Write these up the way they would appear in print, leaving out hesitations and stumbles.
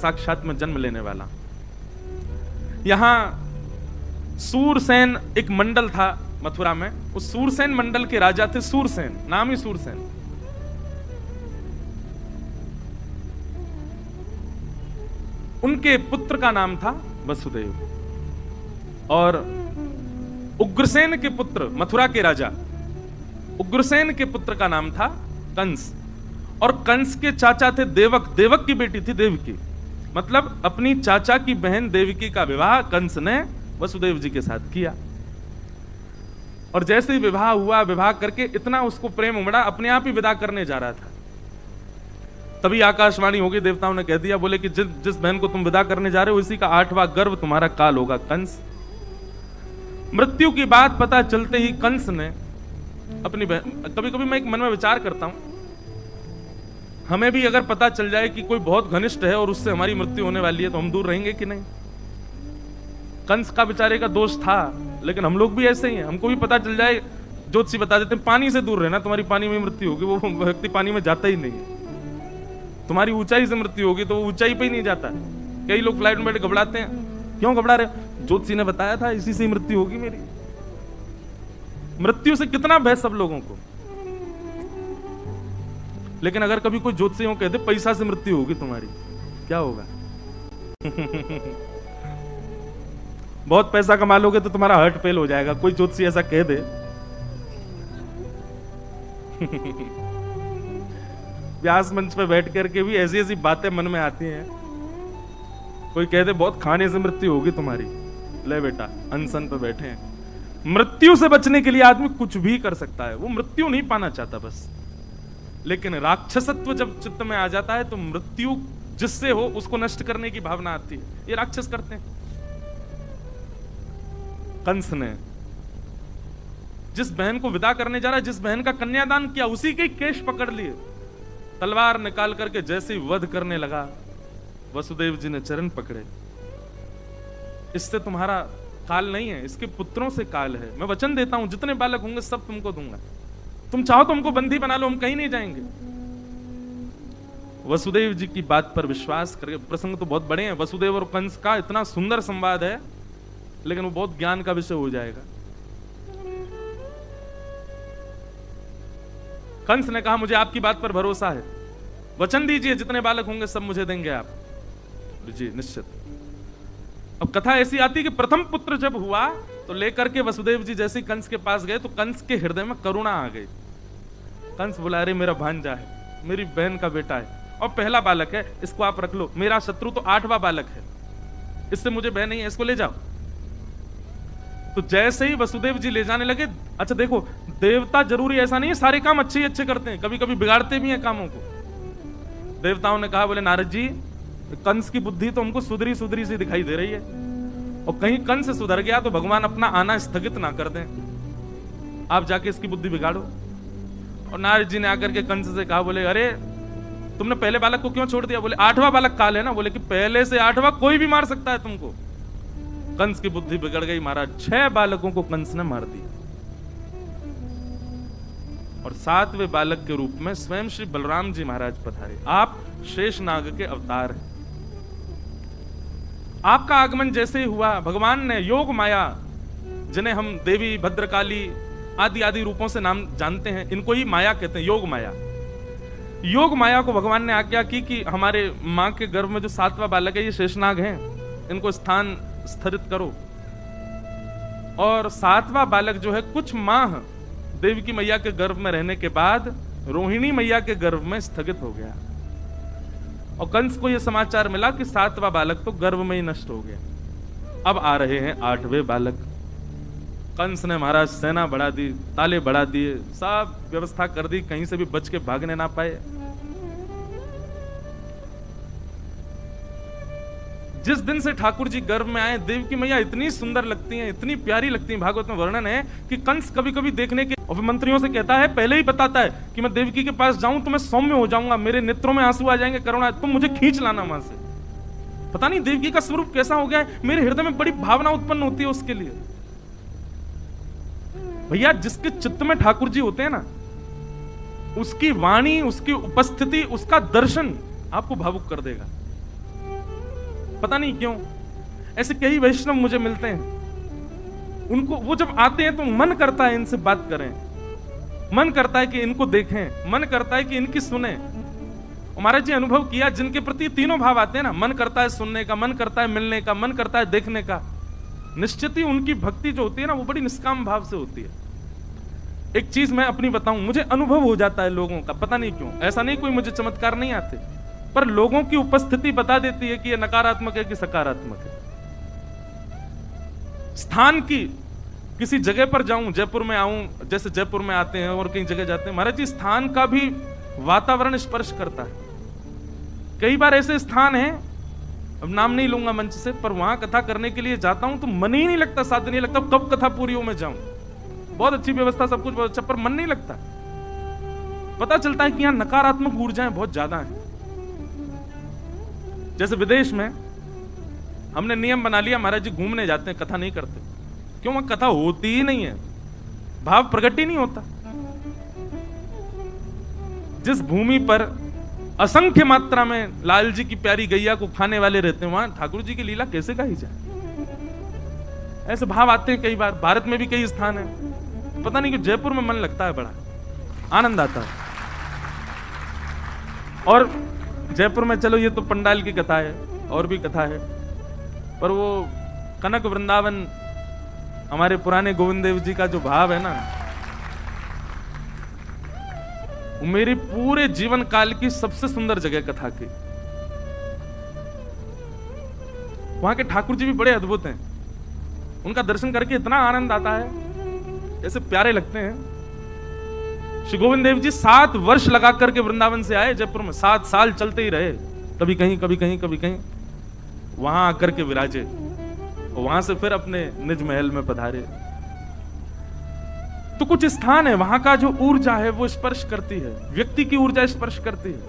साक्षात में जन्म लेने वाला। यहां सूरसेन एक मंडल था मथुरा में, उस सूरसेन मंडल के राजा थे सूरसेन, नाम ही सूरसेन। उनके पुत्र का नाम था वसुदेव और उग्रसेन के पुत्र, मथुरा के राजा उग्रसेन के पुत्र का नाम था कंस। और कंस के चाचा थे देवक, देवक की बेटी थी देवकी। मतलब अपनी चाचा की बहन देवकी का विवाह कंस ने वसुदेव जी के साथ किया। और जैसे ही विवाह हुआ, विवाह करके इतना उसको प्रेम उमड़ा, अपने आप ही विदा करने जा रहा था। तभी आकाशवाणी हो गई, देवताओं ने कह दिया, बोले कि जिस बहन को तुम विदा करने जा रहे हो इसी का 8वां गर्भ तुम्हारा काल होगा कंस। मृत्यु की बात पता चलते ही कंस ने अपनी बहन, कभी कभी मैं एक मन में विचार करता हूं, हमें भी अगर पता चल जाए कि कोई बहुत घनिष्ठ है और उससे हमारी मृत्यु होने वाली है तो हम दूर रहेंगे कि नहीं? कंस का बेचारे का दोष था, लेकिन हम लोग भी ऐसे ही हैं। हमको भी पता चल जाए, ज्योतिषी बता देते हैं पानी से दूर रहना, तुम्हारी पानी में मृत्यु होगी, वो व्यक्ति पानी में जाता ही नहीं है। तुम्हारी ऊंचाई से मृत्यु होगी तो वो ऊंचाई पे ही नहीं जाता। कई लोग फ्लाइट में बैठे घबराते हैं, क्यों घबरा रहे? ज्योतिषी ने बताया था इसी से मृत्यु होगी मेरी। मृत्यु से कितना भय सब लोगों को। लेकिन अगर कभी कोई ज्योतिषी कह दे पैसा से मृत्यु होगी तुम्हारी, क्या होगा? बहुत पैसा कमा लोगे तो तुम्हारा हार्ट फेल हो जाएगा, कोई ज्योतिषी ऐसा कह दे। व्यास मंच पे बैठ करके भी ऐसी ऐसी बातें मन में आती हैं। कोई कह दे बहुत खाने से मृत्यु होगी तुम्हारी, ले बेटा अनशन पे बैठे हैं। मृत्यु से बचने के लिए आदमी कुछ भी कर सकता है, वो मृत्यु नहीं पाना चाहता बस। लेकिन राक्षसत्व जब चित्त में आ जाता है तो मृत्यु जिससे हो उसको नष्ट करने की भावना आती है। ये राक्षस करते हैं। कंस ने जिस बहन को विदा करने जा रहा है, जिस बहन का कन्यादान किया, उसी के केश पकड़ लिए, तलवार निकाल करके जैसे ही वध करने लगा, वसुदेव जी ने चरण पकड़े। इससे तुम्हारा काल नहीं है, इसके पुत्रों से काल है। मैं वचन देता हूं जितने बालक होंगे सब तुमको दूंगा, तुम चाहो तो हमको बंदी बना लो, हम कहीं नहीं जाएंगे। वसुदेव जी की बात पर विश्वास करके, प्रसंग तो बहुत बड़े हैं, वसुदेव और कंस का इतना सुंदर संवाद है, लेकिन वो बहुत ज्ञान का विषय हो जाएगा। कंस ने कहा मुझे आपकी बात पर भरोसा है, वचन दीजिए जितने बालक होंगे सब मुझे देंगे आप। जी निश्चित। अब कथा ऐसी आती कि प्रथम पुत्र जब हुआ तो लेकर के वसुदेव जी जैसे कंस के पास गए तो कंस के हृदय में करुणा आ गई। कंस बोला अरे मेरा भांजा है, मेरी बहन का बेटा है और पहला बालक है, इसको आप रख लो। मेरा शत्रु तो 8वां बालक है, इससे मुझे भय नहीं है, इसको ले जाओ। तो जैसे ही वसुदेव जी ले जाने लगे, अच्छा देखो देवता जरूरी ऐसा नहीं है सारे काम अच्छे ही अच्छे करते हैं, कभी कभी बिगाड़ते भी हैं कामों को। देवताओं ने कहा बोले नारद जी कंस की बुद्धि तो हमको सुधरी सुधरी सी दिखाई दे रही है, और कहीं कंस से सुधर गया तो भगवान अपना आना स्थगित ना कर दें, आप जाके इसकी बुद्धि बिगाड़ो। और नारद जी ने आकर के कंस से कहा बोले अरे तुमने पहले बालक को क्यों छोड़ दिया? बोले 8वां बालक काल है ना। बोले कि पहले से 8वां कोई भी मार सकता है तुमको। कंस की बुद्धि बिगड़ गई महाराज, 6 बालकों को कंस ने मार दिया और 7वें बालक के रूप में स्वयं श्री बलराम जी महाराज पधारे। आप शेषनाग के अवतार हैं। आपका आगमन जैसे ही हुआ, भगवान ने योग माया, जिन्हें हम देवी भद्रकाली आदि आदि रूपों से नाम जानते हैं, इनको ही माया कहते हैं, योग माया। योग माया को भगवान ने आज्ञा की कि हमारे मां के गर्भ में जो 7वां बालक है ये शेषनाग हैं, इनको स्थान स्थिरित करो। और 7वां बालक जो है कुछ माह देवी की मैया के गर्भ में रहने के बाद रोहिणी मैया के गर्भ में स्थगित हो गया। और कंस को यह समाचार मिला कि 7वां बालक तो गर्भ में ही नष्ट हो गया। अब आ रहे हैं 8वें बालक। कंस ने महाराज सेना बढ़ा दी, ताले बढ़ा दिए, सब व्यवस्था कर दी, कहीं से भी बच के भागने ना पाए। जिस दिन से ठाकुर जी गर्भ में आए, देव की मैया इतनी सुंदर लगती हैं, इतनी प्यारी लगती हैं। भागवत में वर्णन है कि कंस कभी कभी देखने के और मंत्रियों से कहता है, पहले ही बताता है कि मैं देवकी के पास जाऊं तो मैं सौम्य हो जाऊंगा, मेरे नेत्रों में आंसू आ जाएंगे, करुणा, तुम मुझे खींच लाना वहां से। पता नहीं देवकी का स्वरूप कैसा हो गया है, मेरे हृदय में बड़ी भावना उत्पन्न होती है उसके लिए। भैया जिसके चित्त में ठाकुर जी होते हैं ना, उसकी वाणी, उसकी उपस्थिति, उसका दर्शन आपको भावुक कर देगा। पता नहीं क्यों ऐसे कई वैष्णव मुझे मिलते हैं, उनको वो जब आते हैं तो मन करता है इनसे बात करें, मन करता है कि इनको देखें, मन करता है कि इनकी सुने। महाराज जी अनुभव किया, जिनके प्रति तीनों भाव आते हैं ना, मन करता है सुनने का, मन करता है मिलने का, मन करता है देखने का, निश्चित ही उनकी भक्ति जो होती है ना वो बड़ी निष्काम भाव से होती है। एक चीज मैं अपनी बताऊं, मुझे अनुभव हो जाता है लोगों का, पता नहीं क्यों, ऐसा नहीं कोई मुझे चमत्कार नहीं आते, पर लोगों की उपस्थिति बता देती है कि ये नकारात्मक है कि सकारात्मक है। स्थान की किसी जगह पर जाऊं, जयपुर में आऊं, जैसे जयपुर में आते हैं और कई जगह जाते हैं, महाराज जी स्थान का भी वातावरण स्पर्श करता है। कई बार ऐसे स्थान हैं, अब नाम नहीं लूंगा मंच से, पर वहां कथा करने के लिए जाता हूं तो मन ही नहीं लगता, साथ नहीं लगता कब कथा पूरी हो मैं जाऊं। बहुत अच्छी व्यवस्था, सब कुछ बहुत अच्छा, पर मन नहीं लगता। पता चलता है कि यहां नकारात्मक ऊर्जाएं बहुत ज्यादा हैं। जैसे विदेश में हमने नियम बना लिया, महाराज जी घूमने जाते हैं, कथा नहीं करते। क्यों? वहां कथा होती ही नहीं है, भाव प्रकट ही नहीं होता। जिस भूमि पर असंख्य मात्रा में लाल जी की प्यारी गैया को खाने वाले रहते हैं, वहां ठाकुर जी की लीला कैसे कही जाए? ऐसे भाव आते हैं कई बार। भारत में भी कई स्थान है, पता नहीं क्यों जयपुर में मन लगता है, बड़ा आनंद आता है। और जयपुर में चलो ये तो पंडाल की कथा है, और भी कथा है, पर वो कनक वृंदावन, हमारे पुराने गोविंद देव जी का जो भाव है ना, वो मेरी पूरे जीवन काल की सबसे सुंदर जगह कथा की। वहां के ठाकुर जी भी बड़े अद्भुत हैं, उनका दर्शन करके इतना आनंद आता है, ऐसे प्यारे लगते हैं। श्री गोविंद देव जी 7 वर्ष लगा करके वृंदावन से आए जयपुर में, 7 साल चलते ही रहे, कभी कहीं कभी कहीं कभी कहीं, वहां आकर के विराजे, और वहां से फिर अपने निज महल में पधारे। तो कुछ स्थान है वहां का जो ऊर्जा है वो स्पर्श करती है, व्यक्ति की ऊर्जा स्पर्श करती है।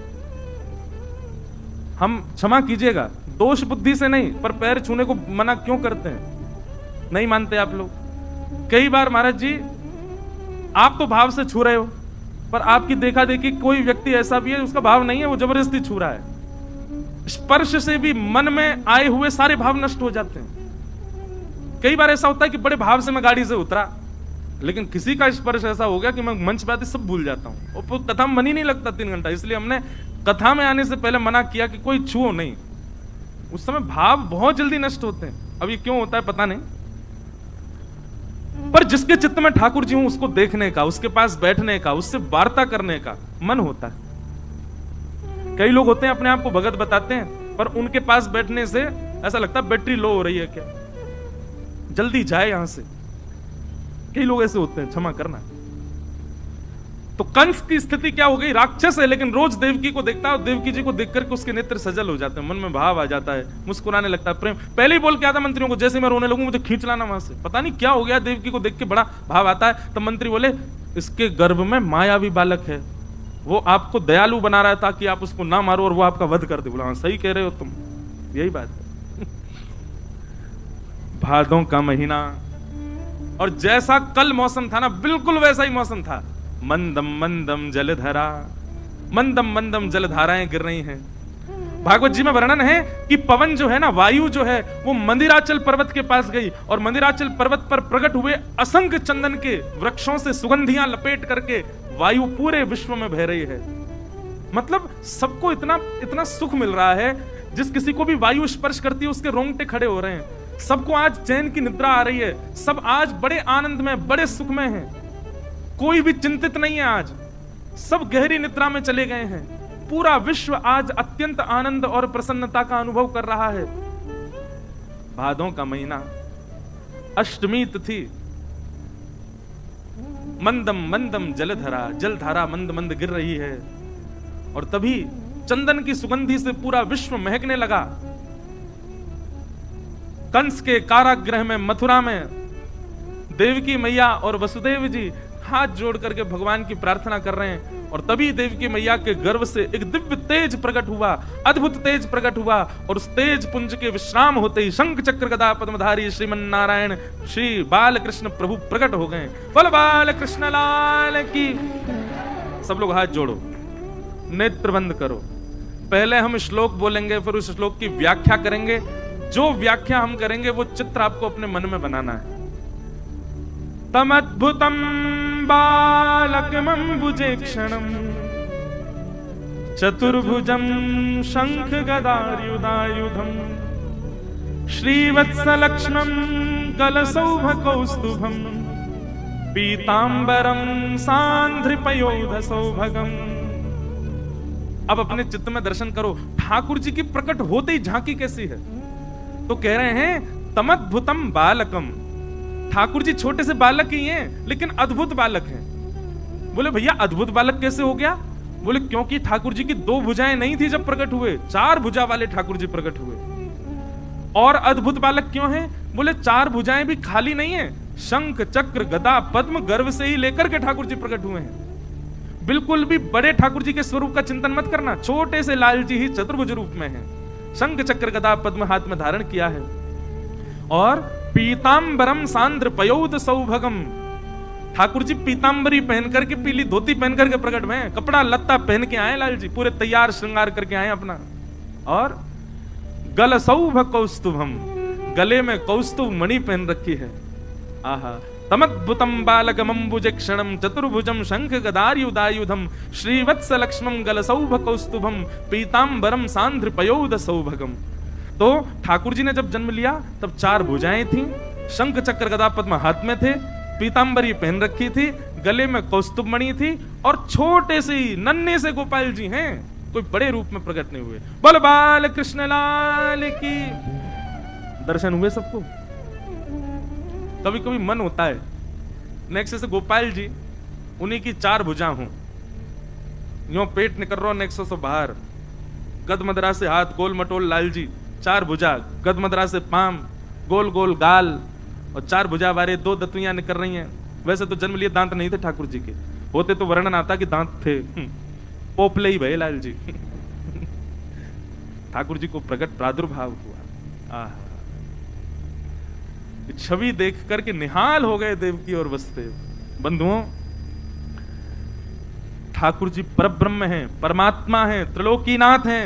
हम क्षमा कीजिएगा, दोष बुद्धि से नहीं, पर पैर छूने को मना क्यों करते हैं? नहीं मानते आप लोग। कई बार महाराज जी आप तो भाव से छू रहे हो, पर आपकी देखा देखी कोई व्यक्ति ऐसा भी है उसका भाव नहीं है, वो जबरदस्ती छू रहा है। स्पर्श से भी मन में आए हुए सारे भाव नष्ट हो जाते हैं। कई बार ऐसा होता है कि बड़े भाव से मैं गाड़ी से उतरा, लेकिन किसी का स्पर्श ऐसा हो गया कि मैं मंच पे आते सब भूल जाता हूं, और कथा में मन ही नहीं लगता 3 घंटा। इसलिए हमने कथा में आने से पहले मना किया कि कोई छुओ नहीं। उस समय भाव बहुत जल्दी नष्ट होते हैं। अब ये क्यों होता है पता नहीं, पर जिसके चित्त में ठाकुर जी हूं उसको देखने का, उसके पास बैठने का, उससे वार्ता करने का मन होता है। कई लोग होते हैं अपने आप को भगत बताते हैं, पर उनके पास बैठने से ऐसा लगता है बैटरी लो हो रही है क्या, जल्दी जाए यहां से। कई लोग ऐसे होते हैं, क्षमा करना। तो कंस की स्थिति क्या हो गई? राक्षस है लेकिन रोज देवकी को देखता है, और देवकी जी को देख करके उसके नेत्र सजल हो जाते हैं, मन में भाव आ जाता है, मुस्कुराने लगता है, प्रेम। पहले ही बोल के आता मंत्रियों को, जैसे मैं रोने लगूं मुझे खींच लाना वहां से। पता नहीं क्या हो गया, देवकी को देख के बड़ा भाव आता है। तो मंत्री बोले इसके गर्भ में मायावी बालक है, वो आपको दयालु बना रहा है ताकि आप उसको ना मारो और वो आपका वध कर दे। बोला हाँ सही कह रहे हो तुम, यही बात है। भादों का महीना, और जैसा कल मौसम था ना, बिल्कुल वैसा ही मौसम था। मंदम मंदम जलधरा, मंदम मंदम जलधाराएं गिर रही हैं। भागवत जी में वर्णन है कि पवन जो है ना, वायु जो है, वो मंदिराचल पर्वत के पास गई, और मंदिराचल पर्वत पर प्रकट हुए असंख्य चंदन के वृक्षों से सुगंधियां लपेट करके वायु पूरे विश्व में बह रही है। मतलब सबको इतना इतना सुख मिल रहा है, जिस किसी को भी वायु स्पर्श करती है उसके रोंगटे खड़े हो रहे हैं। सबको आज चैन की निद्रा आ रही है, सब आज बड़े आनंद में, बड़े सुख में हैं। कोई भी चिंतित नहीं है, आज सब गहरी निद्रा में चले गए हैं। पूरा विश्व आज अत्यंत आनंद और प्रसन्नता का अनुभव कर रहा है। भादों का महीना, अष्टमी तिथि, मंदम मंदम जलधरा, जलधारा मंद मंद गिर रही है, और तभी चंदन की सुगंधी से पूरा विश्व महकने लगा। कंस के कारागृह में, मथुरा में, देवकी मैया और वसुदेव जी हाथ जोड़ करके भगवान की प्रार्थना कर रहे हैं, और तभी देवकी मैया के गर्भ से एक दिव्य तेज प्रकट हुआ, अद्भुत तेज प्रकट हुआ, और उस तेज पुंज के विश्राम होते ही शंख चक्र गदा पद्मधारी श्रीमन नारायण श्री बालकृष्ण प्रभु प्रकट हो गए। बोल बालकृष्ण लाल की। सब लोग हाथ जोड़ो, नेत्र बंद करो। पहले हम श्लोक बोलेंगे, फिर उस श्लोक की व्याख्या करेंगे, जो व्याख्या हम करेंगे वो चित्र आपको अपने मन में बनाना है। तमद्भुतम बालकमंबुजे क्षणम चतुर्भुजम शंख गदायुधायुधम श्रीवत्सलक्ष्मं कलसौभकौस्तुभम पीतांबरम सांध्रिपयोधसौभगम। अब अपने चित्त में दर्शन करो, ठाकुर जी की प्रकट होते ही झांकी कैसी है। तो कह रहे हैं तमद्भुतम बालकम, ठाकुर जी छोटे से बालक ही हैं लेकिन अद्भुत बालक हैं। बोले भैया अद्भुत बालक कैसे हो गया? बोले क्योंकि ठाकुर जी की 2 भुजाएं नहीं थी जब प्रकट हुए, 4 भुजा वाले ठाकुर जी प्रकट हुए। और अद्भुत बालक क्यों है? बोले 4 भुजाएं भी खाली नहीं है, शंख चक्र गदा पद्म गर्भ से ही लेकर के ठाकुर जी प्रकट हुए हैं। बिल्कुल भी बड़े ठाकुर जी के स्वरूप का चिंतन मत करना, छोटे से लाल जी ही चतुर्भुज रूप में हैं। शंख चक्र गदा पद्म हाथ में धारण किया है। और पीतांबरम सांद्र पयोध सौभगम, ठाकुर जी पीतांबरी पहन करके, पीली धोती पहन करके प्रकट हुए हैं, कपड़ा लत्ता पहन के आए लाल जी, पूरे तैयार श्रृंगार करके आए अपना। और गल सौभ कौस्तुभम, गले में कौस्तुभ मणि पहन रखी है। आहा, तमद्भुतम बालकमंबुजे क्षणम चतुर्भुजम शंख गदायुधायुधम श्रीवत्सलक्ष्मं गलसौभ कौस्तुभम पीतांबरम सांध्रिपयोध सौभगम। तो ठाकुर जी ने जब जन्म लिया तब 4 भुजाएं थीं, शंख चक्र गदा पद्म हाथ में थे, पीतांबरी पहन रखी थी, गले में कौस्तुभ मणि थी, और छोटे से ही नन्हे से गोपाल जी हैं, कोई बड़े रूप में प्रकट नहीं हुए। बोल बाल कृष्ण लाल की। दर्शन हुए सबको? कभी कभी मन होता है नेक्स्ट से गोपाल जी उन्हीं की 4 भुजा हों, यो पेट निकल रहा नेक्सो से बाहर, गदमदरा से हाथ गोल मटोल लाल जी, 4 भुजा, गदमदरा से पाम, गोल गोल गाल, और 4 भुजा वाले 2 दतुइयां निकल रही हैं। वैसे तो जन्म लिए दांत नहीं थे ठाकुर जी के, होते तो वर्णन आता कि दांत थे, पोपले ही भये लाल जी। ठाकुर जी को प्रकट प्रादुर्भाव हुआ। छवि देख करके निहाल हो गए देवकी और वसुदेव। बंधुओं, ठाकुर जी परब्रह्म हैं, परमात्मा हैं, त्रिलोकीनाथ हैं,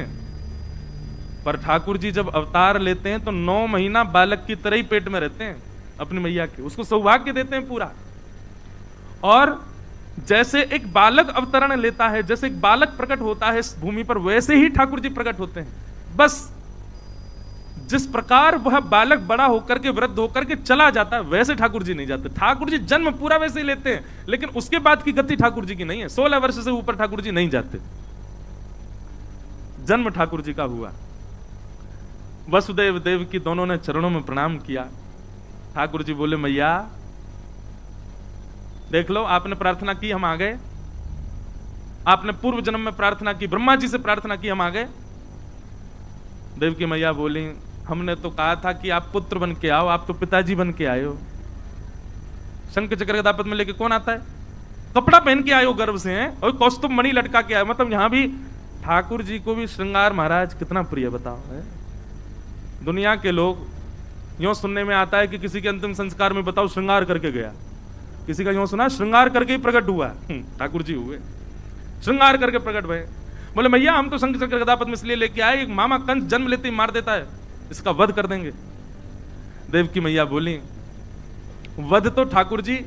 पर ठाकुर जी जब अवतार लेते हैं तो 9 महीना बालक की तरह ही पेट में रहते हैं अपनी मैया के, उसको सौभाग्य देते हैं पूरा। और जैसे एक बालक अवतरण लेता है, जैसे एक बालक प्रकट होता है इस भूमि पर, वैसे ही ठाकुर जी प्रकट होते हैं। बस जिस प्रकार वह बालक बड़ा होकर के वृद्ध होकर के चला जाता है, वैसे ठाकुर जी नहीं जाते। ठाकुर जी जन्म पूरा वैसे ही लेते हैं, लेकिन उसके बाद की गति ठाकुर जी की नहीं है। 16 वर्ष से ऊपर ठाकुर जी नहीं जाते। जन्म ठाकुर जी का हुआ। वसुदेव देवकी दोनों ने चरणों में प्रणाम किया। ठाकुर जी बोले मैया देख लो, आपने प्रार्थना की, हम आ गए। आपने पूर्व जन्म में प्रार्थना की, ब्रह्मा जी से प्रार्थना की, हम आ गए। देवकी मैया बोली हमने तो कहा था कि आप पुत्र बन के आओ, आप तो पिताजी बन के आए हो। शंख चक्र गदा पद्म में लेके कौन आता है? कपड़ा पहन के आए हो गर्भ से हैं, और कौस्तुभ मणि लटका के आए। मतलब यहां भी ठाकुर जी को भी श्रृंगार महाराज कितना प्रिय बताओ है। दुनिया के लोग यूं सुनने में आता है कि किसी के अंतिम संस्कार में बताओ श्रृंगार करके गया, किसी का यूं सुना श्रृंगार करके ही प्रकट हुआ। ठाकुर जी हुए श्रृंगार करके प्रकट हुए। बोले मैया हम तो शंख चक्र गदा पद्म इसलिए लेके आए, एक मामा कंस जन्म लेते ही मार देता है, इसका वध कर देंगे। देवकी मैया बोली वध तो ठाकुर जी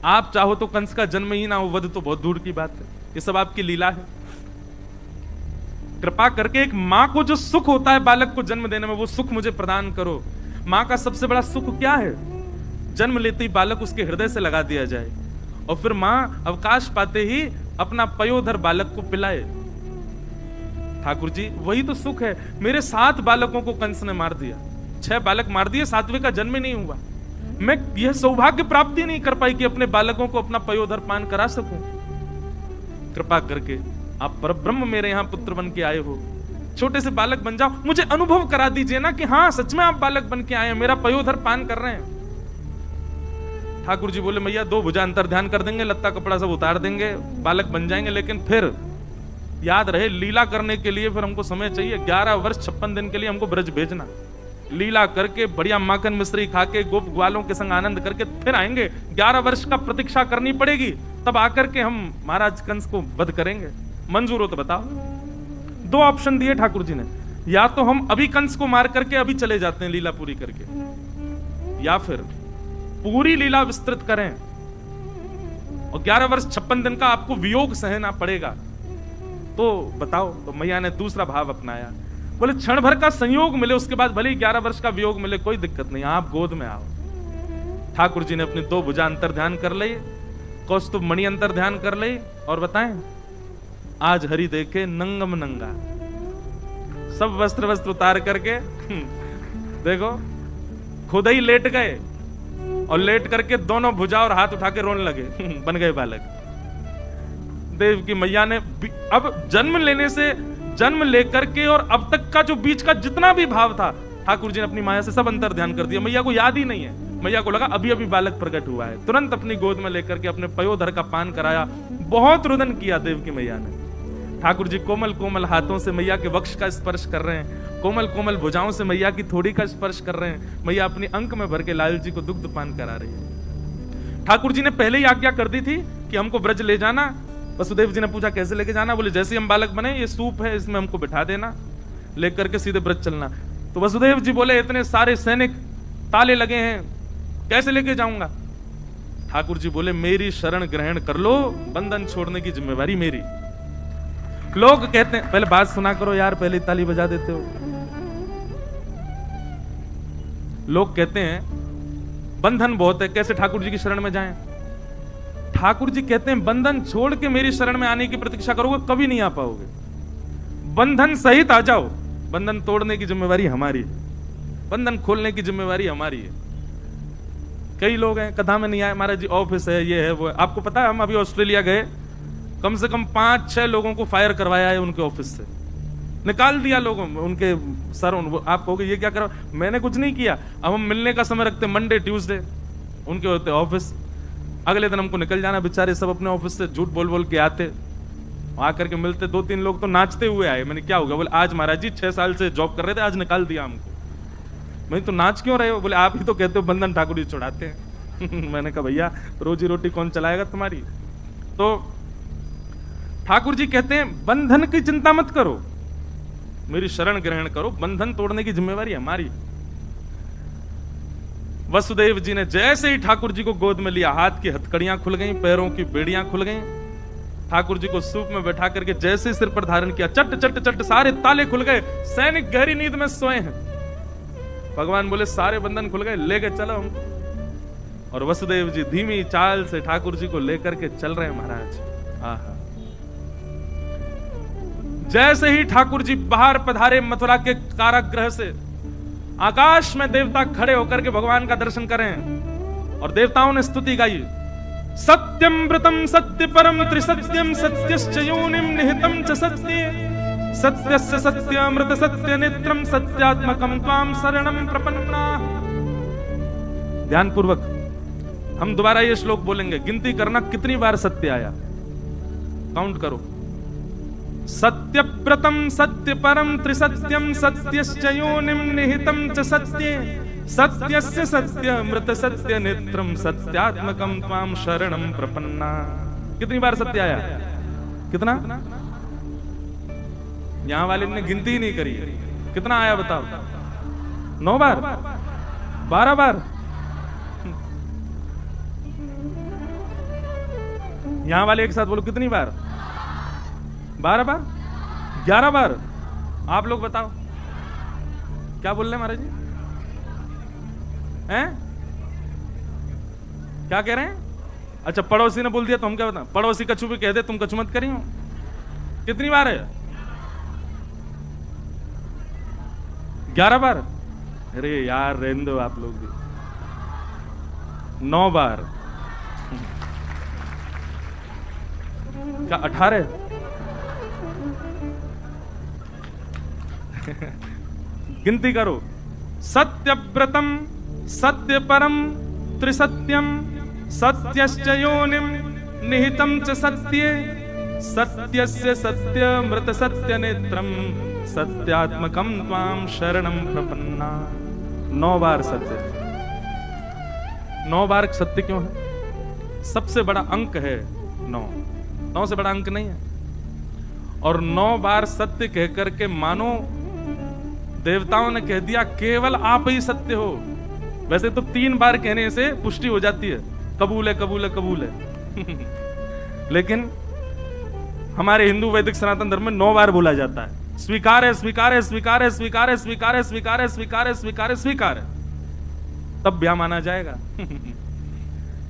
आप चाहो तो कंस का जन्म ही ना हो, वध तो बहुत दूर की बात है, ये सब आपकी लीला है। कृपा करके एक मां को जो सुख होता है बालक को जन्म देने में, वो सुख मुझे प्रदान करो। मां का सबसे बड़ा सुख क्या है? जन्म लेते ही बालक उसके हृदय से लगा दिया जाए, और फिर मां अवकाश पाते ही अपना पयोधर बालक को पिलाए। ठाकुर जी वही तो सुख है। मेरे 7 बालकों को कंस ने मार दिया, 6 बालक मार दिए, 7वें का जन्म ही नहीं हुआ। मैं यह सौभाग्य प्राप्ति नहीं कर पाई कि अपने बालकों को अपना पयोधर पान करा सकूं। कृपा करके आप परब्रह्म मेरे यहां पुत्र बन के आए हो, छोटे से बालक बन जाओ, मुझे अनुभव करा दीजिए ना कि हाँ सच में आप बालक बन के आए हैं, मेरा पयोधर पान कर रहे हैं। ठाकुर जी बोले मैया 2 भुजा अंतर ध्यान कर देंगे, लत्ता कपड़ा सब उतार देंगे, बालक बन जाएंगे, लेकिन फिर याद रहे लीला करने के लिए फिर हमको समय चाहिए। 11 वर्ष 56 दिन के लिए हमको ब्रज भेजना, लीला करके बढ़िया माखन मिश्री खा के गोप ग्वालों के संग आनंद करके फिर आएंगे। 11 वर्ष का प्रतीक्षा करनी पड़ेगी, तब आकर के हम महाराज कंस को वध करेंगे। मंजूर हो तो बताओ। 2 ऑप्शन दिए ठाकुर जी ने, या तो हम अभी कंस को मार करके अभी चले जाते हैं लीला पूरी करके, या फिर पूरी लीला विस्तृत करें और 11 वर्ष 56 दिन का आपको वियोग सहना पड़ेगा। तो बताओ, तो मैया ने दूसरा भाव अपनाया, बोले क्षण भर का संयोग मिले, उसके बाद भले ही 11 वर्ष का वियोग मिले, कोई दिक्कत नहीं, आप गोद में आओ। ठाकुर जी ने अपनी 2 भुजा अंतर ध्यान कर ली, कौस्तुभ मणि अंतर ध्यान कर ली, और बताएं आज हरि देखे नंगम नंगा, सब वस्त्र उतार करके देखो खुद ही लेट गए, और लेट करके दोनों भुजा और हाथ उठा के रोने लगे, बन गए बालक। देव की मैया ने अब जन्म लेकर के और अब तक का जो बीच का जितना भी भाव था, ठाकुर जी ने अपनी माया से सब अंतर ध्यान कर दिया। मैया को याद ही नहीं है, मैया को लगा अभी अभी बालक प्रकट हुआ है। तुरंत अपनी गोद में लेकर के अपने पयोधर का पान कराया, बहुत रुदन किया देव की मैया ने। ठाकुर जी कोमल कोमल हाथों से मैया के वक्ष का स्पर्श कर रहे हैं, कोमल कोमल भुजाओं से मैया की थोड़ी का स्पर्श कर रहे हैं। मैया अपनी अंक में भर के लाल जी को दुग्ध पान करा रही है। ठाकुर जी ने पहले ही आज्ञा कर दी थी कि हमको ब्रज ले जाना। वसुदेव जी ने पूछा कैसे लेके जाना, बोले जैसे ही हम बालक बने, ये सूप है इसमें हमको बिठा देना, लेकर के सीधे ब्रज चलना। तो वसुदेव जी बोले इतने सारे सैनिक ताले लगे हैं, कैसे लेके जाऊंगा। ठाकुर जी बोले मेरी शरण ग्रहण कर लो, बंधन छोड़ने की जिम्मेवारी मेरी। लोग कहते हैं, पहले बात सुना करो यार, पहले ताली बजा देते हो। लोग कहते हैं बंधन बहुत है, कैसे ठाकुर जी की शरण में जाएं। ठाकुर जी कहते हैं बंधन छोड़ के मेरी शरण में आने की प्रतीक्षा करोगे कभी नहीं आ पाओगे, बंधन सहित आ जाओ। बंधन तोड़ने की जिम्मेवारी हमारी है, बंधन खोलने की जिम्मेवारी हमारी है। कई लोग हैं कथा में नहीं आए, महाराज जी ऑफिस है, ये है वो है। आपको पता है हम अभी ऑस्ट्रेलिया गए, कम से कम 5-6 लोगों को फायर करवाया है उनके ऑफिस से, निकाल दिया लोगों उनके सर। आप कहोगे ये क्या करो, मैंने कुछ नहीं किया। अब हम मिलने का समय रखते मंडे ट्यूसडे, उनके होते ऑफिस, अगले दिन हमको निकल जाना। बेचारे सब अपने ऑफिस से झूठ बोल बोल के आते, आकर के मिलते। 2-3 लोग तो नाचते हुए आए। मैंने क्या हो गया, बोले आज महाराज जी 6 साल से जॉब कर रहे थे, आज निकाल दिया हमको। मैं तो नाच क्यों रहे हो, बोले आप ही तो कहते हो बंधन ठाकुर जी छुड़ाते हैं। मैंने कहा भैया रोजी रोटी कौन चलाएगा तुम्हारी। तो ठाकुर जी कहते हैं बंधन की चिंता मत करो, मेरी शरण ग्रहण करो, बंधन तोड़ने की जिम्मेवारी हमारी। वसुदेव जी ने जैसे ही ठाकुर जी को गोद में लिया, हाथ की हथकड़ियां खुल गईं, पैरों की बेड़ियां खुल गईं। ठाकुर जी को सूप में बैठा करके जैसे सिर पर धारण किया, चट चट चट सारे ताले खुल गए। सैनिक गहरी नींद में सोए हैं। भगवान बोले सारे बंधन खुल गए, लेके चलो हमको। और वसुदेव जी धीमी चाल से ठाकुर जी को लेकर के चल रहे हैं महाराज। आहा, जैसे ही ठाकुर जी बाहर पधारे मथुरा के कारागृह से, आकाश में देवता खड़े होकर के भगवान का दर्शन करें और देवताओं ने स्तुति गाई। सत्यम व्रतम सत्य परम त्रिसत्यम सत्यश्च योनिम निहितम च सत्ये सत्यस्य सत्यामृत सत्य नेत्रम सत्यात्मकम त्वाम शरणम प्रपन्ना। ध्यान पूर्वक हम दोबारा ये श्लोक बोलेंगे, गिनती करना कितनी बार सत्य आया, काउंट करो। सत्यव्रतम सत्य परम त्रिसत्यम सत्यश्च योनिम निहितम च सत्ये सत्यस्य सत्यामृत सत्य नेत्रम सत्यात्मकम त्वाम शरणम प्रपन्ना। कितनी बार सत्य आया, कितना? यहां वाले ने गिनती ही नहीं करी, कितना आया बताओ? 9 बार, 12 बार? यहां वाले एक साथ बोलो कितनी बार? 12 बार? 11 बार? आप लोग बताओ क्या बोल रहे हैं महाराज जी? हैं? क्या कह रहे हैं? अच्छा पड़ोसी ने बोल दिया तो हम क्या बताएं? पड़ोसी कछू भी कह दे तुम कछू मत करी हो। कितनी बार है? 11 बार? अरे यार रहने दो आप लोग भी। 9 बार? क्या 18? गिनती करो। सत्यव्रतम सत्य परम त्रिसत्यम सत्यश्च योनिम निहितम च सत्ये सत्यस्य सत्यमृत सत्य नेत्रम सत्यात्मकम त्वाम शरणम प्रपन्ना। 9 बार सत्य। 9 बार सत्य क्यों है? सबसे बड़ा अंक है 9, 9 से बड़ा अंक नहीं है। और 9 बार सत्य कहकर के मानो देवताओं ने कह दिया केवल आप ही सत्य हो। वैसे तो 3 बार कहने से पुष्टि हो जाती है, कबूल है कबूल है कबूल है लेकिन हमारे हिंदू वैदिक सनातन धर्म में 9 बार बोला जाता है, स्वीकार है स्वीकार है स्वीकार है स्वीकार है स्वीकार है स्वीकार है स्वीकार है स्वीकार है स्वीकार है, तब ब्याह माना जाएगा।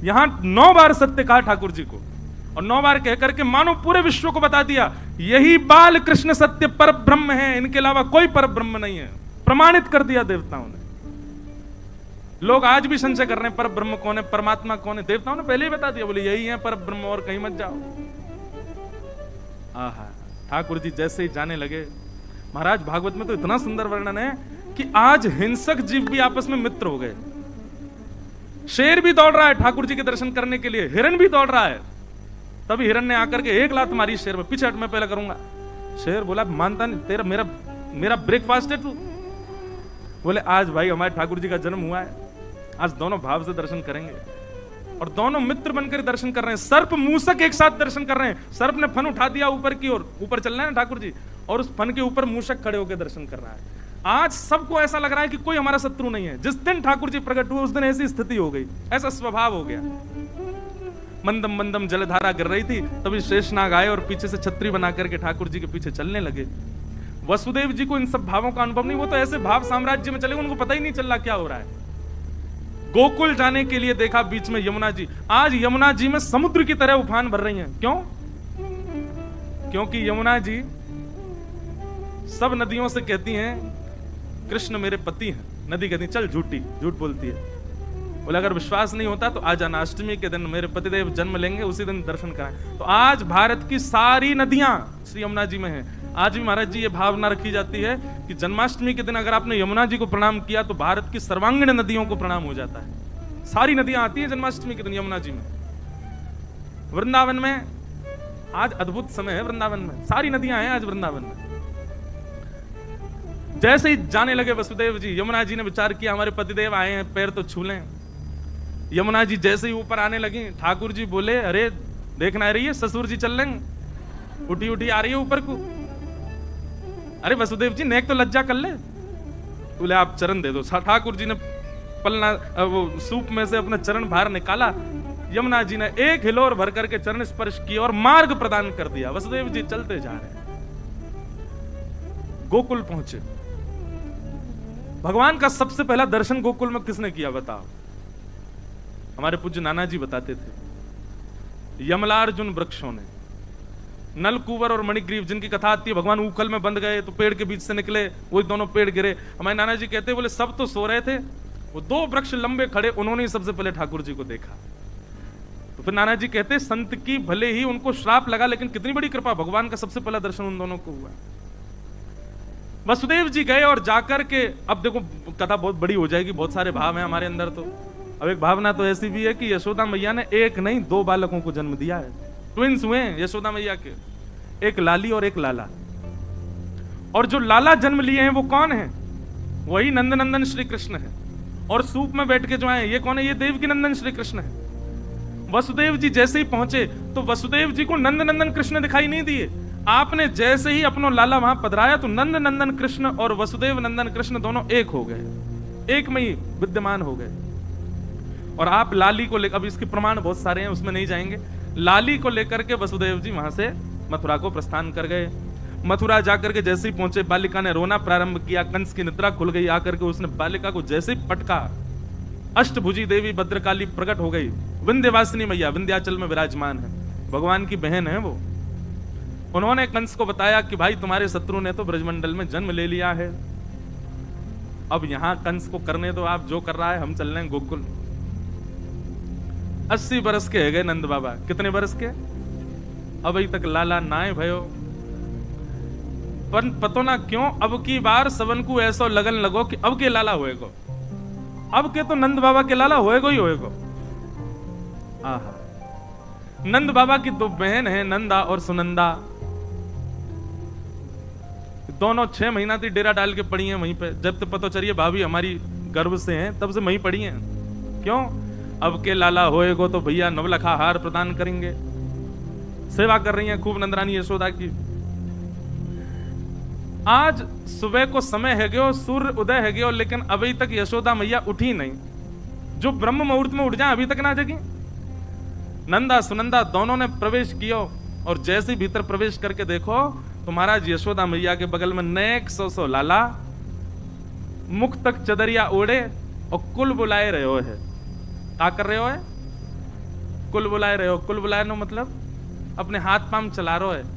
यहां 9 बार सत्य कहा ठाकुर जी को, और 9 बार कहकर के मानो पूरे विश्व को बता दिया यही बाल कृष्ण सत्य पर ब्रह्म है, इनके अलावा कोई पर ब्रह्म नहीं है। प्रमाणित कर दिया देवताओं ने। लोग आज भी संशय कर रहे हैं पर ब्रह्म कौन है, परमात्मा कौन है। देवताओं ने पहले ही बता दिया, बोले यही है पर ब्रह्म, और कहीं मत जाओ। आहा, ठाकुर जी जैसे ही जाने लगे, महाराज भागवत में तो इतना सुंदर वर्णन है कि आज हिंसक जीव भी आपस में मित्र हो गए। शेर भी दौड़ रहा है ठाकुर जी के दर्शन करने के लिए, हिरन भी दौड़ रहा है। तभी हिरन ने आकर के 1 लात मारी शेर में, पीछे हट, मैं पहले करूंगा। शेर बोला मानता नहीं, तेरा मेरा ब्रेकफास्ट है तू। बोले आज भाई हमारे ठाकुर जी का जन्म हुआ है, आज दोनों भाव से दर्शन करेंगे। और दोनों मित्र बनकर दर्शन कर रहे हैं। सर्प मूसक एक साथ दर्शन कर रहे हैं। सर्प ने फन उठा दिया ऊपर की ओर, ऊपर चल रहे हैं ठाकुर जी, और उस फन के ऊपर मूसक खड़े होकर दर्शन कर रहा है। आज सबको ऐसा लग रहा है कि कोई हमारा शत्रु नहीं है। जिस दिन ठाकुर जी प्रकट हुए उस दिन ऐसी स्थिति हो गई, ऐसा स्वभाव हो गया। मंदम मंदम जलधारा गिर रही थी, तभी शेषनाग आए और पीछे से छतरी बना करके ठाकुर जी के पीछे चलने लगे। वसुदेव जी को इन सब भावों का अनुभव नहीं, वो तो ऐसे भाव साम्राज्य में चले, उनको पता ही नहीं चल रहा क्या हो रहा है। गोकुल जाने के लिए देखा बीच में यमुना जी। आज यमुना जी में समुद्र की तरह उफान भर रही हैं। क्यों? क्योंकि यमुना जी सब नदियों से कहती हैं कृष्ण मेरे पति हैं। नदी कहती चल झूठी, झूठ बोलती है। बोले अगर विश्वास नहीं होता तो आज अष्टमी के दिन मेरे पतिदेव जन्म लेंगे, उसी दिन दर्शन कराएं। तो आज भारत की सारी नदियां श्री यमुना जी में हैं। आज भी महाराज जी ये भावना रखी जाती है कि जन्माष्टमी के दिन अगर आपने यमुना जी को प्रणाम किया तो भारत की सर्वांगीण नदियों को प्रणाम हो जाता है। सारी नदियां आती हैं जन्माष्टमी के दिन यमुना जी में। वृंदावन में आज अद्भुत समय है, वृंदावन में सारी नदियां हैं आज वृंदावन में। जैसे ही जाने लगे वसुदेव जी, यमुना जी ने विचार किया हमारे पतिदेव आए हैं, पैर तो छू लें। यमुना जी जैसे ही ऊपर आने लगी, ठाकुर जी बोले अरे देखना रही है ससुर जी चल लेंगे, उठी उठी आ रही है ऊपर को। अरे वसुदेव जी नेक तो लज्जा कर ले। बोले आप चरण दे दो। ठाकुर जी ने पलना वो सूप में से अपना चरण बाहर निकाला। यमुना जी ने एक हिलोर भर करके चरण स्पर्श किया और मार्ग प्रदान कर दिया। वसुदेव जी चलते जा रहे हैं, गोकुल पहुंचे। भगवान का सबसे पहला दर्शन गोकुल में किसने किया बताओ? हमारे पूज्य नाना जी बताते थे, यमलार्जुन वृक्षों ने। नलकुवर और मणिग्रीव जिनकी कथा आती है, भगवान ऊखल में बंद गए तो पेड़ के बीच से निकले, वो दोनों पेड़ गिरे। हमारे नाना जी कहते बोले सब तो सो रहे थे, वो 2 वृक्ष लंबे खड़े, उन्होंने ही सबसे पहले ठाकुर जी को देखा। तो फिर नाना जी कहते संत की भले ही उनको श्राप लगा, लेकिन कितनी बड़ी कृपा, भगवान का सबसे पहला दर्शन उन दोनों को हुआ। वसुदेव जी गए और जाकर के, अब देखो कथा बहुत बड़ी हो जाएगी, बहुत सारे भाव हैं हमारे अंदर। तो अब एक भावना तो ऐसी भी है कि यशोदा मैया ने एक नहीं 2 बालकों को जन्म दिया है। ट्विंस हुए यशोदा मैया के, एक लाली और एक लाला। और जो लाला जन्म लिए हैं वो कौन है? वही नंदनंदन श्री कृष्ण है। और सूप में बैठ के जो आए ये कौन है? ये देवकी नंदन श्री कृष्ण है। वसुदेव जी जैसे ही पहुंचे तो वसुदेव जी को नंदनंदन कृष्ण दिखाई नहीं दिए। आपने जैसे ही अपना लाला वहां पधराया तो नंद नंदन कृष्ण और वसुदेव नंदन कृष्ण दोनों एक हो गए, एक में ही विद्यमान हो गए। और आप लाली को लेकर, अब इसके प्रमाण बहुत सारे हैं, उसमें नहीं जाएंगे। लाली को लेकर के वसुदेव जी वहां से मथुरा को प्रस्थान कर गए। मथुरा जाकर के जैसे ही पहुंचे, बालिका ने रोना प्रारंभ किया। कंस की निद्रा खुल गई। आकर के उसने बालिका को जैसे ही पटका, अष्टभुजी देवी भद्रकाली प्रकट हो गई। विंध्यवासिनी मैया विंध्याचल में विराजमान है, भगवान की बहन है वो। उन्होंने कंस को बताया कि भाई तुम्हारे शत्रु ने तो ब्रजमंडल में जन्म ले लिया है, अब यहां कंस को करने दो, आप जो कर रहा है, हम चल रहे हैं गोकुल। 80 बरस के है गए नंद बाबा। कितने बरस के? अभी तक लाला नाय भयो। पर पतो ना क्यों अब की बार सबन को ऐसा लगन लगो कि अब के लाला होएगो, अब के तो नंद बाबा के लाला होएगो ही होएगो। आहा, नंद बाबा की 2 बहन है, नंदा और सुनंदा। दोनों 6 महीना थी डेरा डाल के पड़ी हैं वहीं पे। जब तो पता चलिए भाभी हमारी गर्भ से हैं, तब से वहीं पड़ी हैं। क्यों? अब के लाला होएगो तो भैया नवलखा हार प्रदान करेंगे। सेवा कर रही हैं खूब नंदरानी यशोदा की। आज सुबह को समय है गयो, सूर्य उदय है गयो, लेकिन अभी तक यशोदा मैया उठी नहीं। जो ब्रह्म मुहूर्त में उठ जाए अभी तक ना जगी। नंदा सुनंदा दोनों ने प्रवेश किया और जैसे ही भीतर प्रवेश करके देखो तो महाराज यशोदा मैया के बगल में नेक सो लाला मुख तक चदरिया ओढ़े और कुल बुलाए रहे हो है। क्या कर रहे हो है? कुल बुलाए रहे हो। कुल बुलाए नो मतलब अपने हाथ पांव चला रहे हो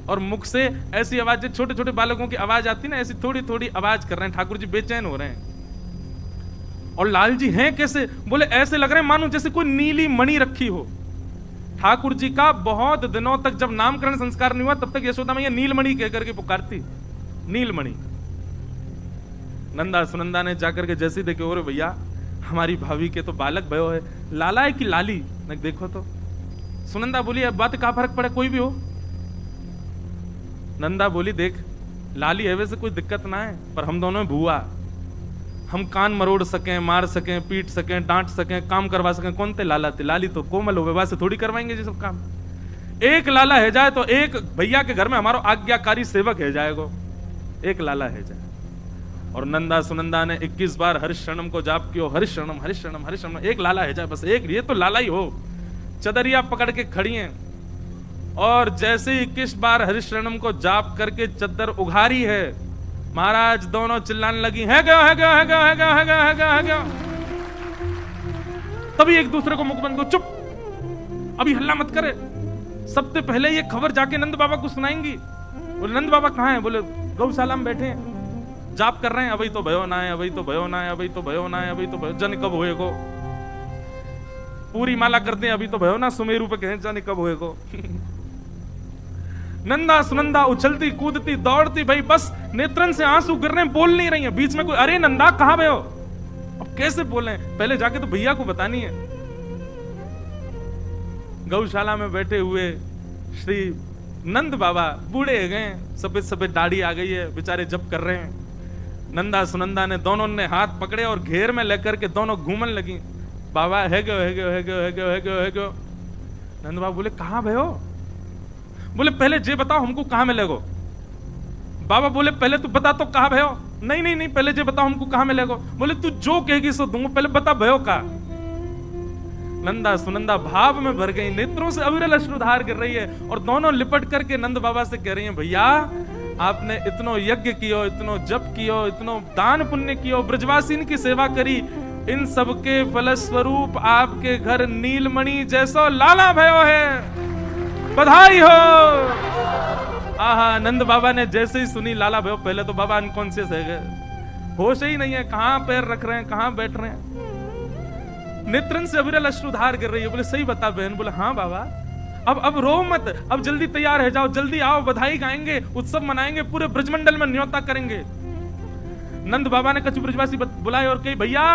और मुख से ऐसी आवाज, छोटे छोटे बालकों की आवाज आती ना, ऐसी थोड़ी थोड़ी आवाज कर रहे हैं। ठाकुर जी बेचैन हो रहे हैं। और लाल जी हैं कैसे? बोले ऐसे लग रहे हैं मानो जैसे कोई नीली मणि रखी हो। ठाकुर जी का बहुत दिनों तक जब नामकरण संस्कार नहीं हुआ तब तक यशोदा मैया नीलमणि कह करके पुकारती, नीलमणि। नंदा सुनंदा ने जाकर के जैसे देखे, ओरे भैया हमारी भाभी के तो बालक भयो है, लाला है कि लाली? न देखो तो। सुनंदा बोली अब बात का फर्क पड़े, कोई भी हो। नंदा बोली देख लाली है वैसे कोई दिक्कत ना है, पर हम दोनों भूआ, हम कान मरोड़ सकें, मार सकें, पीट सकें, डांट सकें, काम करवा सकें। कौन थे? लाला थे। लाली तो कोमल हो, विवाह से थोड़ी करवाएंगे जी सब काम। एक लाला है जाए तो एक भैया के घर में हमारा आज्ञाकारी सेवक है जाएगो, एक लाला है जाए। और नंदा सुनंदा ने 21 बार हरिशरणम को जाप किया, हरिशरणम हरिशरणम हरिशरणम, एक लाला है जाए बस, एक ये तो लाला ही हो। चदरिया पकड़ के खड़ी हैं और जैसे 21 बार हरिशरणम को जाप करके चद्दर उघारी है, महाराज दोनों चिल्लाने लगी है गया है गया है गया है गया है गया है गया है गया। तभी एक दूसरे को मुख बंद को, चुप अभी हल्ला मत करे, सबसे पहले ये खबर जाके नंद बाबा को सुनाएंगी। बोले नंद बाबा कहाँ हैं? बोले गौशाला में बैठे हैं, जाप कर रहे हैं। अभी तो भयो ना है, अभी तो भयो ना है, अभी तो भयो ना है, अभी तो भयो, जन कब होएगो? पूरी माला करते हैं, अभी तो भयो ना, सुमेरु पे कहें जाने कब होएगो। नंदा सुनंदा उछलती कूदती दौड़ती, भाई बस नेत्रन से आंसू गिर रहे हैं, बोल नहीं रही है। बीच में कोई अरे नंदा कहां भयो? अब कैसे बोले? पहले जाके तो भैया को बतानी है। गौशाला में बैठे हुए श्री नंद बाबा बूढ़े हो गए, सफेद सफेद दाढ़ी आ गई है, बेचारे जप कर रहे हैं। नंदा सुनंदा ने दोनों ने हाथ पकड़े और घेर में लेकर के दोनों घूमन लगी। बाबा है गयो है गयो है गयो है गयो है गयो है गयो। नंद बाबा बोले कहां भयो? बोले पहले जे बताओ हमको कहां मिलेगो। बाबा बोले पहले तू बता तो कहां भयो? नहीं नहीं नहीं, पहले जे बताओ हमको कहां मिलेगो। बोले तू जो कहेगी सो दूंगा, पहले बता भयो का। नंदा सुनंदा भाव में भर गई, नेत्रों से अविरल अश्रुधार गिर रही है और दोनों लिपट करके नंद बाबा से कह रही हैं, भैया आपने इतनो यज्ञ कियो, इतनो जप कियो, इतनो दान पुण्य कियो, ब्रजवासीन की सेवा करी, इन सब के फलस्वरूप आपके घर नीलमणि जैसो लाला भयो है, बधाई हो। आहा, नंद बाबा ने जैसे ही सुनी लाला भयो, पहले तो बाबा अनकॉन्शियस है गए, होश ही नहीं है, कहां पैर रख रहे हैं, कहां बैठ रहे हैं। नेत्रन से अविरल अश्रुधार गिर रही है। बोले सही बता बहन? बोले हाँ बाबा, अब रो मत, अब जल्दी तैयार हो जाओ, जल्दी आओ, बधाई गाएंगे, उत्सव मनाएंगे, पूरे ब्रजमंडल में न्योता करेंगे। नंद बाबा ने कछु ब्रजवासी बुलाए और कही भैया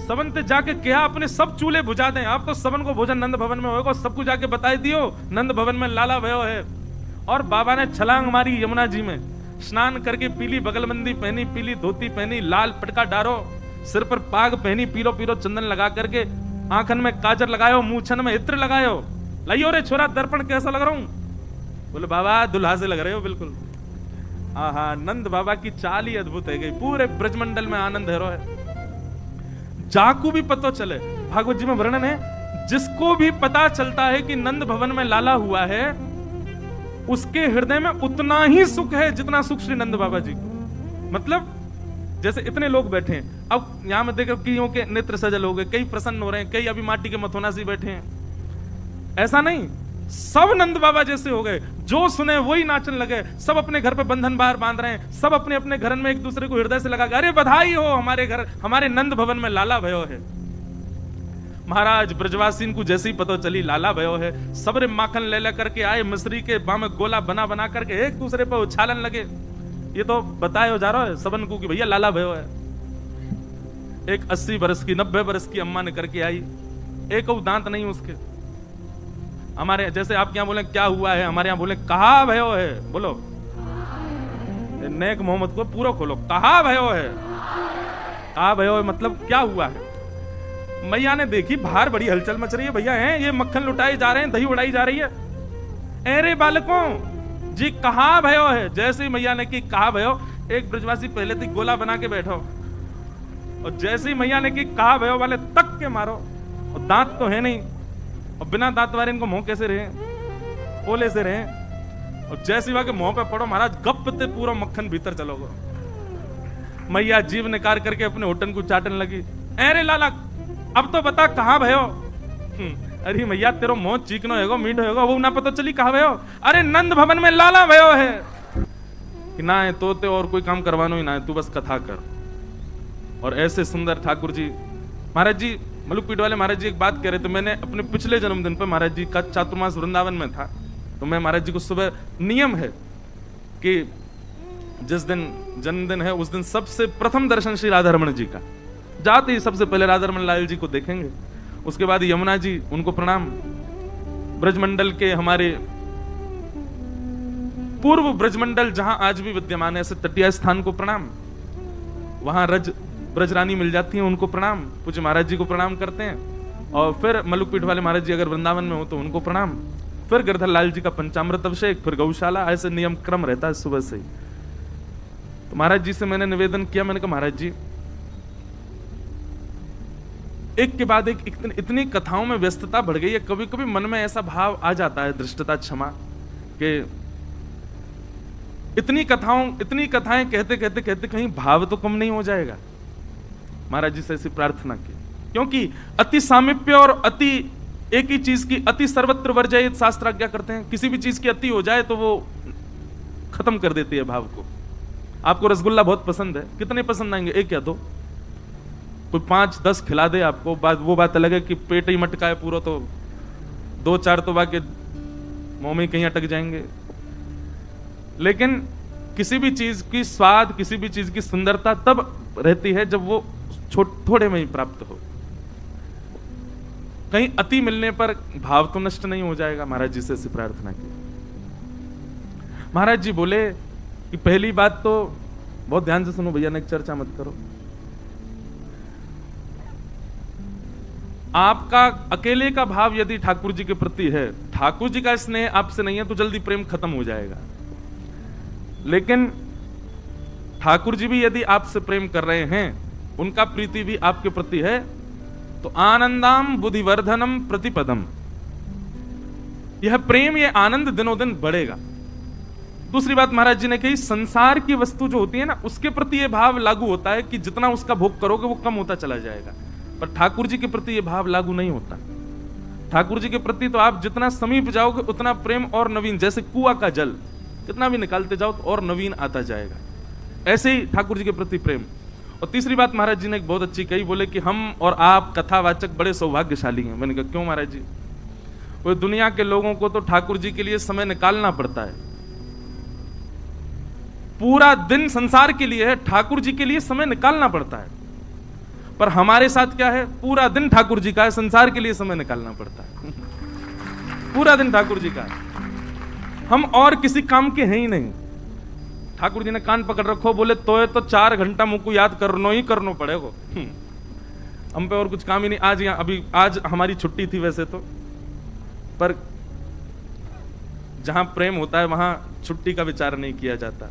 सबन ते जाके क्या अपने सब चूल्हे बुझा दें, आप तो सबन को भोजन नंद भवन में होगा, सबको जाके बताई दियो नंद भवन में लाला भयो है। और बाबा ने छलांग मारी यमुना जी में, स्नान करके पीली बगलबंदी पहनी, पीली धोती पहनी, लाल पटका डारो, सिर पर पाग पहनी, पीलो पीलो चंदन लगा करके, आंखन में काजर लगायो, मूछन में इत्र लगायो। लाइयो रे छोरा दर्पण कैसा लग रहा हूं? बोले बाबा दुल्हा से लग रहे हो बिल्कुल। आहा, नंद बाबा की चाल ही अद्भुत है गई, पूरे ब्रजमंडल में आनंद है। जाकू भी पता चले, भागवत जी में वर्णन है, जिसको भी पता चलता है कि नंद भवन में लाला हुआ है, उसके हृदय में उतना ही सुख है जितना सुख श्री नंद बाबा जी को। मतलब जैसे इतने लोग बैठे हैं, अब यहां में देखो कईयों के नेत्र सजल हो गए, कई प्रसन्न हो रहे हैं, कई अभी माटी के मथुना से बैठे हैं। ऐसा नहीं, सब नंद बाबा जैसे हो गए, जो सुने वही नाचने लगे, सब अपने घर पे बंधन बाहर बांध रहे हैं, सब अपने अपने घर में एक दूसरे को हृदय से लगा, अरे बधाई हो, हमारे घर हमारे नंद भवन में लाला भयो है। महाराज ब्रजवासीन को जैसे ही पता चली लाला भयो है, सबरे माखन ले ले करके आए, मिश्री के बाम गोला बना बना करके एक दूसरे पर उछालन लगे। ये तो बताए हो जा रहा है सबन को कि भैया लाला भयो है। एक 80 बरस की 90 बरस की अम्मा ने करके आई, एक दांत नहीं उसके। हमारे जैसे आप क्या बोले क्या हुआ है, हमारे यहाँ बोले कहा भयो है, बोलो नेक मोहम्मद को पूरा खोलो, कहा भयो है, कहा भयो है मतलब क्या हुआ है। मैया ने देखी बाहर बड़ी हलचल मच रही है, भैया हैं ये मक्खन लुटाए जा रहे हैं, दही उड़ाई जा रही है। अरे बालकों जी कहा भयो है। जैसे ही मैया ने की कहा भयो, एक ब्रजवासी पहले थी गोला बना के बैठो, और जैसे ही मैया ने की कहा भयो वाले तक के मारो, और दांत तो है नहीं, और बिना दांत वाले इनको मुंह कैसे रहे, पोले से रहे, और जैसे ही के मुंह पे पड़ो महाराज गप ते पूरा मक्खन भीतर चलोगे। मैया जीव निकार करके अपने होटन को चाटन लगी। अरे लाला अब तो बता कहाँ भयो? अरे मैया तेरो मुंह चीकनो हैगो मीठो हैगो वो ना पता चली कहाँ भयो? अरे नंद भवन में लाला भयो है कि ना है तो और कोई काम करवानो ही ना है, तू बस कथा कर। और ऐसे सुंदर ठाकुर जी महाराज जी मलुकपीठ वाले महाराज जी एक बात कह रहे थे, मैंने अपने पिछले जन्मदिन पर महाराज जी का चातुर्मास वृंदावन में था, तो मैं महाराज जी को सुबह नियम है कि जिस दिन जन्मदिन है उस दिन सबसे प्रथम दर्शन श्री राधा रमण जी का, जाते ही सबसे पहले राधा रमण लाल जी को देखेंगे, उसके बाद यमुना जी उनको प्रणाम, ब्रजमंडल के हमारे पूर्व ब्रजमंडल जहां आज भी विद्यमान है ऐसे तटीय स्थान को प्रणाम, वहां ब्रजरानी मिल जाती है उनको प्रणाम, पूज्य महाराज जी को प्रणाम करते हैं, और फिर मलुकपीठ वाले महाराज जी अगर वृंदावन में हो तो उनको प्रणाम, फिर गिरधर लाल जी का पंचामृत अभिषेक, फिर गौशाला, ऐसे नियम क्रम रहता है सुबह से ही। तो महाराज जी से मैंने निवेदन किया, मैंने कहा महाराज जी एक के बाद एक इतनी कथाओं में व्यस्तता बढ़ गई है, कभी कभी मन में ऐसा भाव आ जाता है, धृष्टता क्षमा, कि इतनी कथाएं कहते कहते कहते कहीं भाव तो कम नहीं हो जाएगा। महाराज जी से ऐसी प्रार्थना की, क्योंकि अति सामीप्य और अति एक ही चीज की अति सर्वत्र वर्जयित शास्त्र आज्ञा करते हैं, किसी भी चीज की अति हो जाए तो वो खत्म कर देती है भाव को। आपको रसगुल्ला बहुत पसंद है, कितने पसंद आएंगे? एक या दो? कोई 5-10 खिला दे आपको, वो बात अलग है कि पेट ही मटका है पूरा, तो 2-4 तो बाकी मुंह में कहीं अटक जाएंगे। लेकिन किसी भी चीज की स्वाद, किसी भी चीज की सुंदरता तब रहती है जब वो थोड़े में ही प्राप्त हो। कहीं अति मिलने पर भाव तो नष्ट नहीं हो जाएगा। महाराज जी से ऐसी प्रार्थना की। महाराज जी बोले कि पहली बात तो बहुत ध्यान से सुनो भैया, ने चर्चा मत करो, आपका अकेले का भाव यदि ठाकुर जी के प्रति है, ठाकुर जी का स्नेह आपसे नहीं है तो जल्दी प्रेम खत्म हो जाएगा। लेकिन ठाकुर जी भी यदि आपसे प्रेम कर रहे हैं, उनका प्रीति भी आपके प्रति है, तो आनंदाम बुद्धिवर्धनम प्रतिपदम, यह प्रेम, यह आनंद दिनों दिन बढ़ेगा। दूसरी बात महाराज जी ने कही, संसार की वस्तु जो होती है ना, उसके प्रति यह भाव लागू होता है कि जितना उसका भोग करोगे वो कम होता चला जाएगा, पर ठाकुर जी के प्रति यह भाव लागू नहीं होता। ठाकुर जी के प्रति तो आप जितना समीप जाओगे उतना प्रेम और नवीन, जैसे कुआं का जल कितना भी निकालते जाओ तो और नवीन आता जाएगा, ऐसे ही ठाकुर जी के प्रति प्रेम। और तीसरी बात महाराज जी ने एक बहुत अच्छी कही, बोले कि हम और आप कथावाचक बड़े सौभाग्यशाली हैं। मैंने कहा क्यों महाराज जी? वो दुनिया के लोगों को तो ठाकुर जी के लिए समय निकालना पड़ता है, पूरा दिन संसार के लिए है, ठाकुर जी के लिए समय निकालना पड़ता है। पर हमारे साथ क्या है, पूरा दिन ठाकुर जी का है, संसार के लिए समय निकालना पड़ता है। पूरा दिन ठाकुर जी का है, हम और किसी काम के हैं ही नहीं। ठाकुर जी ने कान पकड़ रखो, बोले तो 4 घंटा मुझको याद करनो ही करनो पड़ेगा, हम पे और कुछ काम ही नहीं। आज यहाँ अभी आज हमारी छुट्टी थी वैसे तो, पर जहां प्रेम होता है वहां छुट्टी का विचार नहीं किया जाता,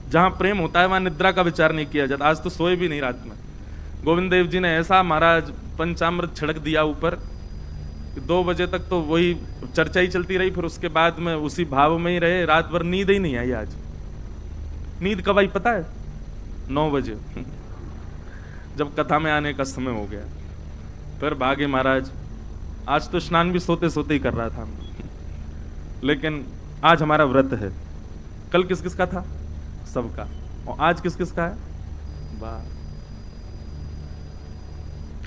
जहां प्रेम होता है वहां निद्रा का विचार नहीं किया जाता। आज तो सोए भी नहीं रात में। गोविंद देव जी ने ऐसा महाराज पंचामृत छिड़क दिया ऊपर, 2 बजे तक तो वही चर्चा ही चलती रही, फिर उसके बाद में उसी भाव में ही रहे, रात भर नींद ही नहीं आई। आज नींद कब आई पता है? 9 बजे जब कथा में आने का समय हो गया, फिर भागे महाराज। आज तो स्नान भी सोते सोते ही कर रहा था, लेकिन आज हमारा व्रत है। कल किस किस का था? सबका। और आज किस किस का है? वाह,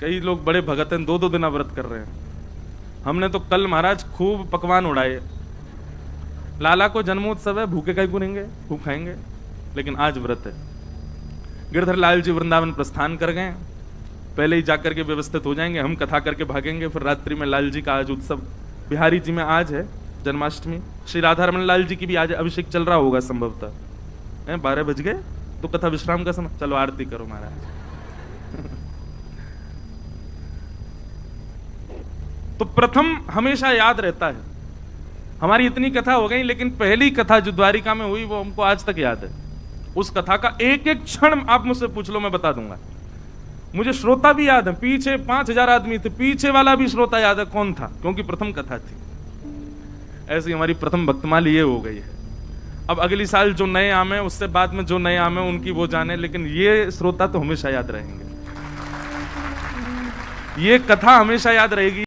कई लोग बड़े भगत हैं, 2-2 दिन व्रत कर रहे हैं। हमने तो कल महाराज खूब पकवान उड़ाए। लाला को जन्मोत्सव है, भूखे कहीं घूमेंगे, खूब खाएंगे, लेकिन आज व्रत है। गिरधर लाल जी वृंदावन प्रस्थान कर गए, पहले ही जाकर के व्यवस्थित हो जाएंगे, हम कथा करके भागेंगे। फिर रात्रि में लाल जी का आज उत्सव, बिहारी जी में आज है जन्माष्टमी, श्री राधा रमण लाल जी की भी आज अभिषेक चल रहा होगा संभवतः। 12 बज गए तो कथा विश्राम का समय, चलो आरती करो महाराज। तो प्रथम हमेशा याद रहता है। हमारी इतनी कथा हो गई, लेकिन पहली कथा जो द्वारिका में हुई वो हमको आज तक याद है। उस कथा का एक एक क्षण आप मुझसे पूछ लो, मैं बता दूंगा। मुझे श्रोता भी याद है, पीछे 5000 आदमी थे, पीछे वाला भी श्रोता याद है कौन था, क्योंकि प्रथम कथा थी। ऐसी हमारी प्रथम भक्तमाल ये हो गई है। अब अगली साल जो नए आमे, उससे बाद में जो नए आमे उनकी वो जाने, लेकिन ये श्रोता तो हमेशा याद रहेंगे, ये कथा हमेशा याद रहेगी।